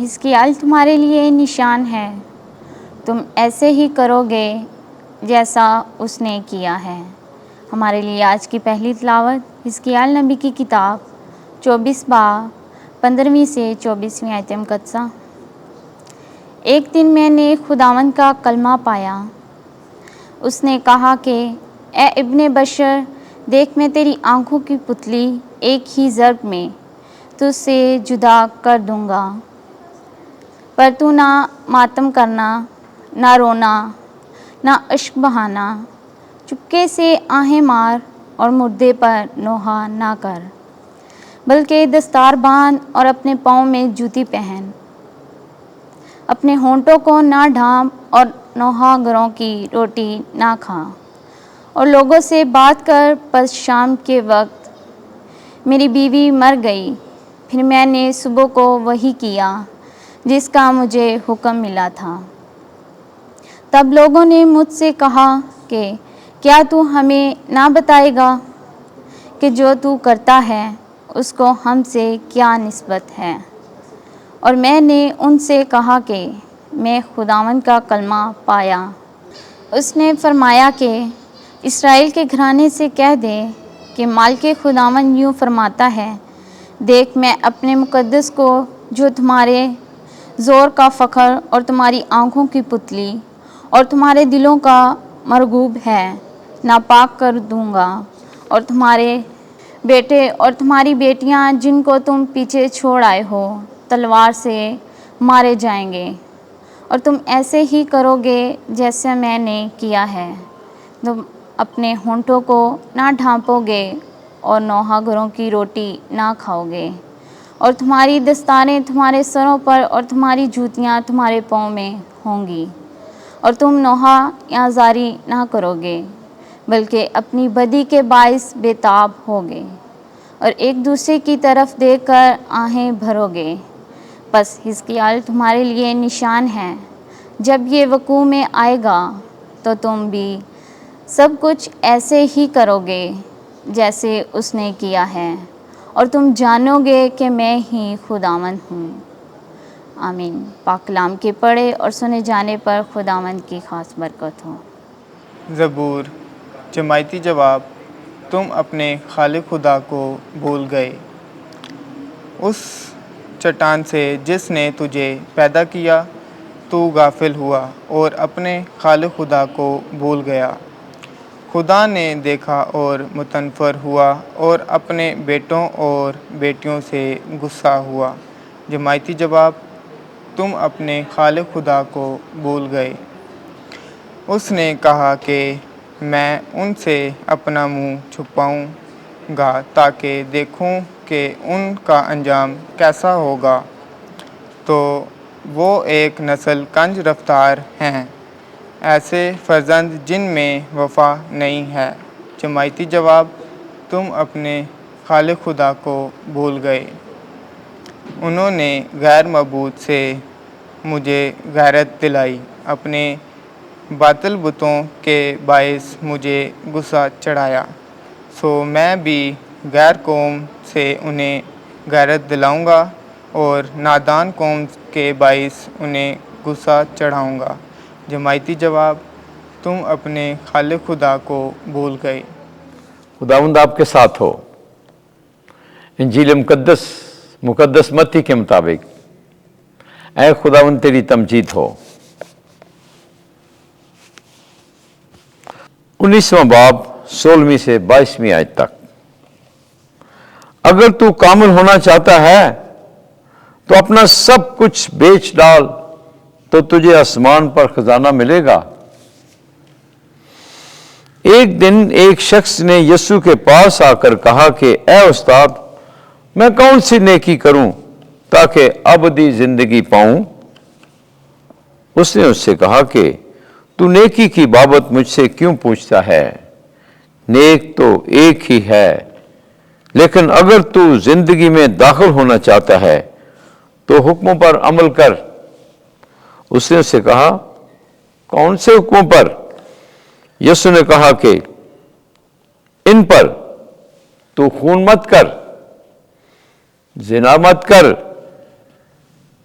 حزقیال تمہارے لیے نشان ہے، تم ایسے ہی کرو گے جیسا اس نے کیا ہے۔ ہمارے لیے آج کی پہلی تلاوت حزقیال نبی کی کتاب 24 باب 15 سے 24 آیت مقدسہ۔ ایک دن میں نے خداوند کا کلمہ پایا، اس نے کہا کہ اے ابن بشر، دیکھ میں تیری آنکھوں کی پتلی ایک ہی ضرب میں تجھ سے جدا کر دوں گا، پر تو نہ ماتم کرنا، نہ رونا، نہ اشک بہانا، چپکے سے آہیں مار اور مردے پر نوحہ نہ کر، بلکہ دستار باندھ اور اپنے پاؤں میں جوتی پہن، اپنے ہونٹوں کو نہ ڈھانپ اور نوحہ گروں کی روٹی نہ کھا، اور لوگوں سے بات کر پس شام کے وقت میری بیوی مر گئی، پھر میں نے صبح کو وہی کیا جس کا مجھے حکم ملا تھا۔ تب لوگوں نے مجھ سے کہا کہ کیا تو ہمیں نہ بتائے گا کہ جو تو کرتا ہے اس کو ہم سے کیا نسبت ہے؟ اور میں نے ان سے کہا کہ میں خداوند کا کلمہ پایا۔ اس نے فرمایا کہ اسرائیل کے گھرانے سے کہہ دے کہ مالک خداوند یوں فرماتا ہے، دیکھ میں اپنے مقدس کو جو تمہارے زور کا فخر اور تمہاری آنکھوں کی پتلی اور تمہارے دلوں کا مرغوب ہے، ناپاک کر دوں گا، اور تمہارے بیٹے اور تمہاری بیٹیاں جن کو تم پیچھے چھوڑ آئے ہو تلوار سے مارے جائیں گے، اور تم ایسے ہی کرو گے جیسے میں نے کیا ہے۔ تم اپنے ہونٹوں کو نہ ڈھانپو گے اور نوحہ گروں کی روٹی نہ کھاؤ گے، اور تمہاری دستاریں تمہارے سروں پر اور تمہاری جوتیاں تمہارے پاؤں میں ہوں گی، اور تم نوحہ یا زاری نہ کرو گے، بلکہ اپنی بدی کے باعث بے تاب ہوگے، اور ایک دوسرے کی طرف دیکھ کر آہیں بھرو گے۔ پس حزقیال تمہارے لیے نشان ہے، جب یہ وقوع میں آئے گا تو تم بھی سب کچھ ایسے ہی کرو گے جیسے اس نے کیا ہے، اور تم جانو گے کہ میں ہی خداوند ہوں۔ آمین۔ پاک کلام کے پڑھے اور سنے جانے پر خداوند کی خاص برکت ہو۔ زبور۔ جماعتی جواب: تم اپنے خالق خدا کو بھول گئے، اس چٹان سے جس نے تجھے پیدا کیا تو غافل ہوا اور اپنے خالق خدا کو بھول گیا۔ خدا نے دیکھا اور متنفر ہوا اور اپنے بیٹوں اور بیٹیوں سے غصہ ہوا۔ جماعتی جواب: تم اپنے خالق خدا کو بھول گئے۔ اس نے کہا کہ میں ان سے اپنا منہ چھپاؤں گا تاکہ دیکھوں کہ ان کا انجام کیسا ہوگا، تو وہ ایک نسل کنج رفتار ہیں، ایسے فرزند جن میں وفا نہیں ہے۔ جماعتی جواب: تم اپنے خالق خدا کو بھول گئے۔ انہوں نے غیر معبود سے مجھے غیرت دلائی، اپنے باطل بتوں کے باعث مجھے غصہ چڑھایا، سو میں بھی غیر قوم سے انہیں غیرت دلاؤں گا اور نادان قوم کے باعث انہیں غصہ چڑھاؤں گا۔ جماعتی جواب: تم اپنے خالق خدا کو بھول گئے۔ خداوند آپ کے ساتھ ہو۔ انجیل مقدس متی کے مطابق اے خداوند تیری تمجید ہو۔ 19واں باب 16ویں سے 22ویں آیت تک۔ اگر تو کامل ہونا چاہتا ہے تو اپنا سب کچھ بیچ ڈال تو تجھے آسمان پر خزانہ ملے گا۔ ایک دن ایک شخص نے یسوع کے پاس آ کر کہا کہ اے استاد، میں کون سی نیکی کروں تاکہ ابدی زندگی پاؤں؟ اس نے اس سے کہا کہ تو نیکی کی بابت مجھ سے کیوں پوچھتا ہے؟ نیک تو ایک ہی ہے، لیکن اگر تو زندگی میں داخل ہونا چاہتا ہے تو حکموں پر عمل کر۔ اس نے اس سے کہا، کون سے حکموں پر؟ یسوع نے کہا کہ ان پر، تو خون مت کر، زنا مت کر،